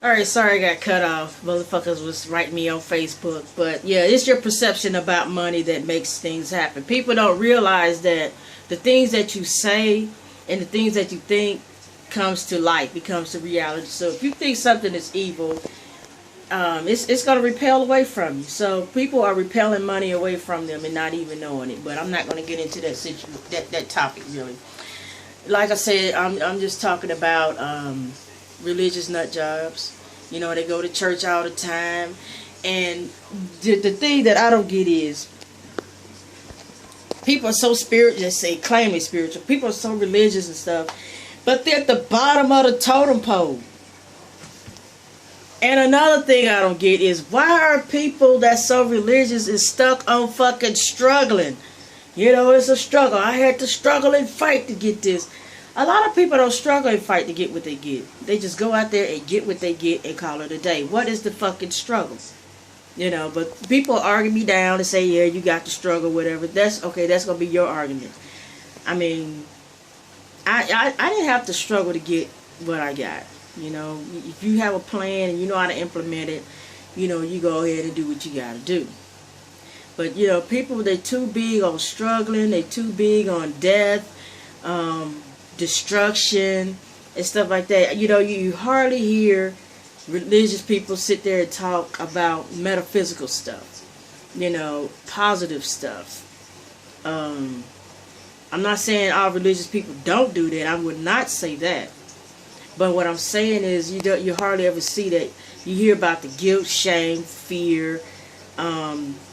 Alright, sorry I got cut off. Motherfuckers was writing me on Facebook. But yeah, it's your perception about money that makes things happen. People don't realize that the things that you say and the things that you think comes to light, becomes to reality. So if you think something is evil, it's going to repel away from you. So people are repelling money away from them and not even knowing it. But I'm not going to get into that topic really. Like I said, I'm just talking about religious nut jobs. You know, they go to church all the time. And the thing that I don't get is people are so spiritual, just say claim they're spiritual. People are so religious and stuff, but they're at the bottom of the totem pole. And another thing I don't get is why are people that's so religious is stuck on fucking struggling? You know, it's a struggle. I had to struggle and fight to get this. A lot of people don't struggle and fight to get what they get. They just go out there and get what they get and call it a day. What is the fucking struggle? You know, but people argue me down and say, yeah, you got to struggle, whatever. That's okay, that's going to be your argument. I mean, I didn't have to struggle to get what I got. You know, if you have a plan and you know how to implement it, you know, you go ahead and do what you got to do. But, you know, people, they're too big on struggling. They're too big on death, destruction, and stuff like that. You know, you hardly hear religious people sit there and talk about metaphysical stuff. You know, positive stuff. I'm not saying all religious people don't do that. I would not say that. But what I'm saying is you hardly ever see that. You hear about the guilt, shame, fear,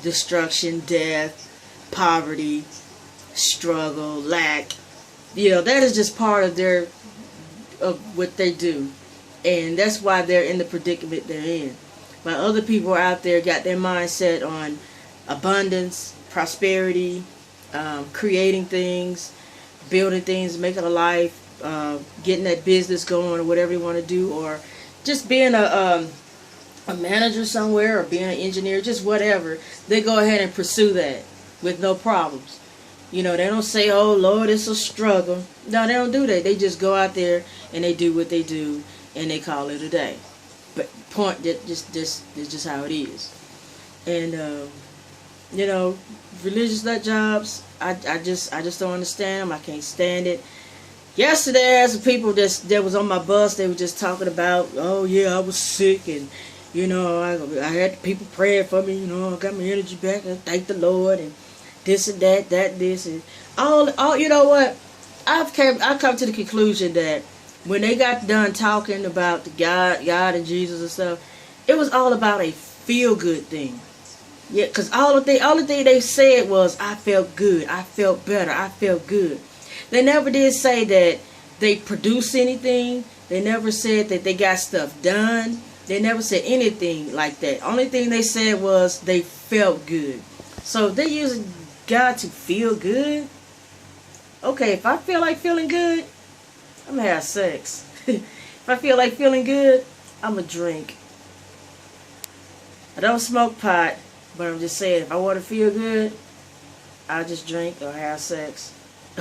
destruction, death, poverty, struggle, lack. You know, that is just part of what they do. And that's why they're in the predicament they're in. But other people out there got their mindset on abundance, prosperity, creating things, building things, making a life, getting that business going or whatever you want to do, or just being a manager somewhere or being an engineer, just whatever. They go ahead and pursue that with no problems. You know, they don't say, oh Lord, it's a struggle. No, they don't do that. They just go out there and they do what they do and they call it a day. But point that just how it is. And you know, religious nut jobs, I just don't understand them. I can't stand it. Yesterday, as the people that was on my bus, they were just talking about, oh yeah, I was sick, and you know, I had people praying for me. You know, I got my energy back, and thank the Lord, and this and that, this and all. You know what? I've come to the conclusion that when they got done talking about the God and Jesus and stuff, it was all about a feel good thing. Yeah, because only thing they said was, I felt good, I felt better, I felt good. They never did say that they produced anything. They never said that they got stuff done. They never said anything like that. Only thing they said was they felt good. So they're using God to feel good. Okay, if I feel like feeling good, I'm gonna have sex. If I feel like feeling good, I'm gonna drink. I don't smoke pot, but I'm just saying, if I want to feel good, I'll just drink or have sex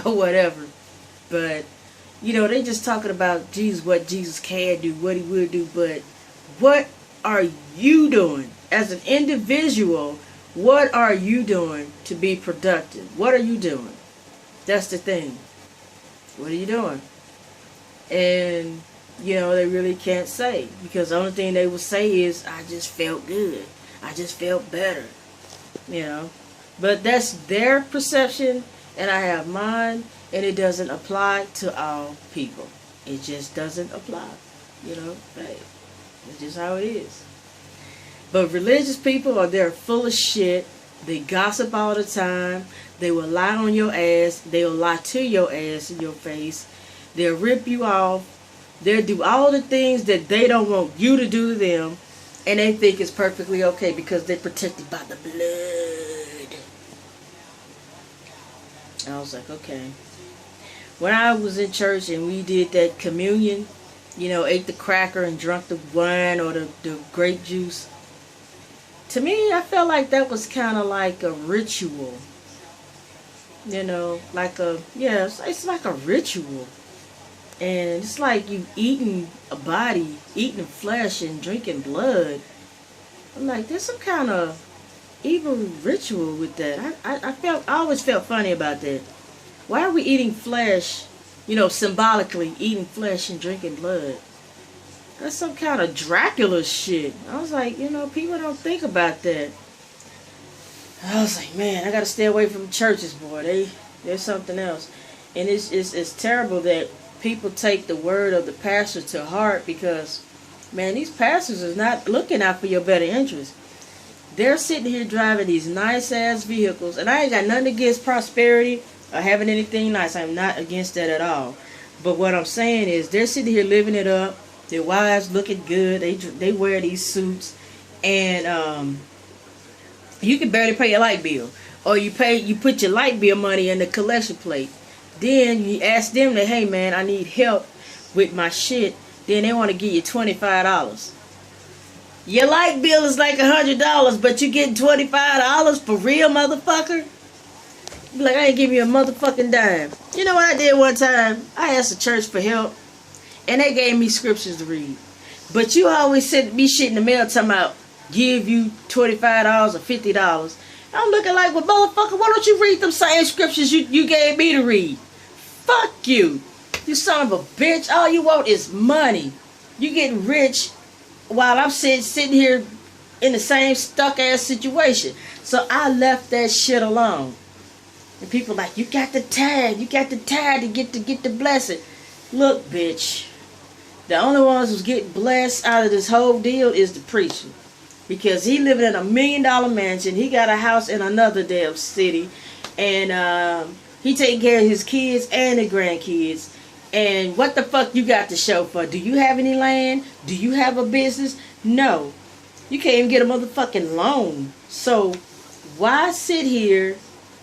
or whatever. But you know, they just talking about Jesus, what Jesus can do, what he will do, but what are you doing as an individual? What are you doing to be productive? What are you doing? That's the thing. What are you doing? And you know, they really can't say, because the only thing they will say is, I just felt good, I just felt better. You know, but that's their perception and I have mine, and it doesn't apply to all people. It just doesn't apply. You know, hey, it's just how it is. But religious people they're full of shit. They gossip all the time. They will lie on your ass. They'll lie to your ass in your face. They'll rip you off. They'll do all the things that they don't want you to do to them, and they think it's perfectly okay because they're protected by the blood. I was like, okay. When I was in church and we did that communion, you know, ate the cracker and drank the wine or the grape juice, to me, I felt like that was kind of like a ritual. You know, like a, yeah, it's like a ritual. And it's like you eating a body, eating flesh and drinking blood. I'm like, there's some kind of evil ritual with that. I always felt funny about that. Why are we eating flesh, symbolically eating flesh and drinking blood? That's some kind of Dracula shit. I was like, people don't think about that. I was like, man, I gotta stay away from churches, boy. They're something else. And it's terrible that people take the word of the pastor to heart, because, man, these pastors is not looking out for your better interest. They're sitting here driving these nice ass vehicles, and I ain't got nothing against prosperity or having anything nice. I'm not against that at all. But what I'm saying is, they're sitting here living it up. Their wives looking good. They wear these suits, and you can barely pay your light bill, or you put your light bill money in the collection plate. Then you ask them that, hey man, I need help with my shit. Then they want to give you $25. Your light bill is like $100, but you getting $25 for real, motherfucker? Be like, I ain't giving you a motherfucking dime. You know what I did one time? I asked the church for help, and they gave me scriptures to read. But you always send me shit in the mail talking about give you $25 or $50. I'm looking like, well, motherfucker, why don't you read them same scriptures you gave me to read? Fuck you. You son of a bitch. All you want is money. You getting rich while I'm sitting here in the same stuck ass situation. So I left that shit alone. And people like, you got the tag to get the blessing. Look, bitch. The only ones who's getting blessed out of this whole deal is the preacher. Because he living in $1 million mansion. He got a house in another damn city. And he taking care of his kids and the grandkids. And what the fuck you got to show for? Do you have any land? Do you have a business? No. You can't even get a motherfucking loan. So why sit here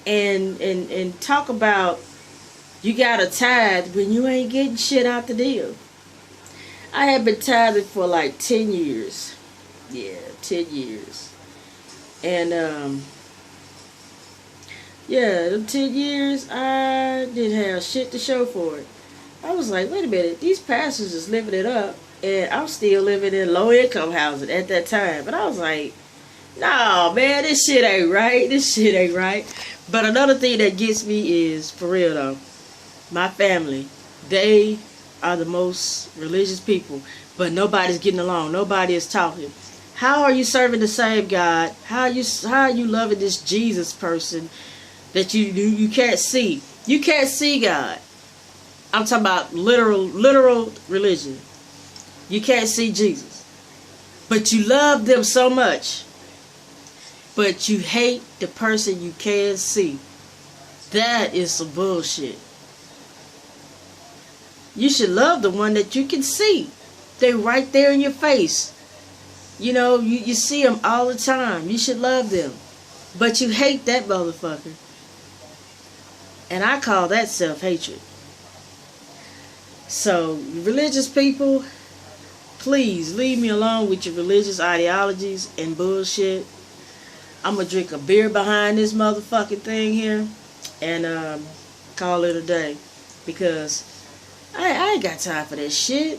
and talk about you got a tithe when you ain't getting shit out the deal? I have been tithing for like 10 years. Yeah, 10 years. And yeah, them 10 years I didn't have shit to show for it. I was like, wait a minute, these pastors is living it up, and I'm still living in low income housing at that time. But I was like, no, man, this shit ain't right. This shit ain't right. But another thing that gets me is, for real though, my family, they are the most religious people, but nobody's getting along. Nobody is talking. How are you serving the same God? How are you loving this Jesus person that you can't see? You can't see God. I'm talking about literal religion. You can't see Jesus. But you love them so much. But you hate the person you can see. That is some bullshit. You should love the one that you can see. They're right there in your face. You see them all the time. You should love them. But you hate that motherfucker. And I call that self-hatred. So, religious people, please leave me alone with your religious ideologies and bullshit. I'm going to drink a beer behind this motherfucking thing here and call it a day. Because I ain't got time for that shit.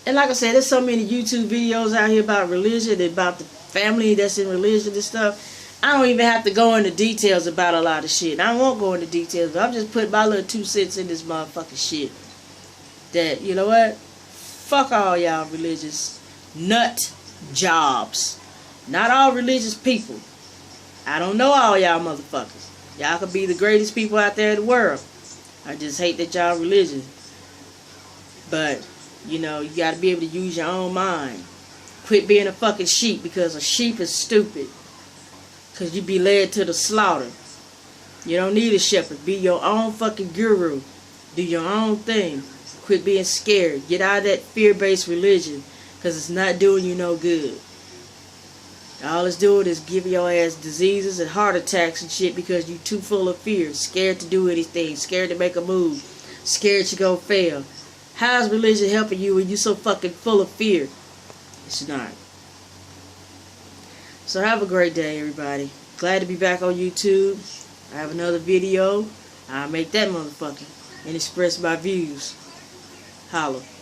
And like I said, there's so many YouTube videos out here about religion and about the family that's in religion and stuff. I don't even have to go into details about a lot of shit. I won't go into details, but I'm just putting my little 2 cents in this motherfucking shit. That, you know what? Fuck all y'all religious nut jobs. Not all religious people. I don't know all y'all motherfuckers. Y'all could be the greatest people out there in the world. I just hate that y'all religious. But, you gotta be able to use your own mind. Quit being a fucking sheep, because a sheep is stupid. Because you be led to the slaughter. You don't need a shepherd. Be your own fucking guru. Do your own thing. Quit being scared. Get out of that fear-based religion. Because it's not doing you no good. All it's doing is giving your ass diseases and heart attacks and shit because you too full of fear. Scared to do anything. Scared to make a move. Scared you're going to fail. How's religion helping you when you so fucking full of fear? It's not. So have a great day, everybody. Glad to be back on YouTube. I have another video. I'll make that motherfucker and express my views. Holla.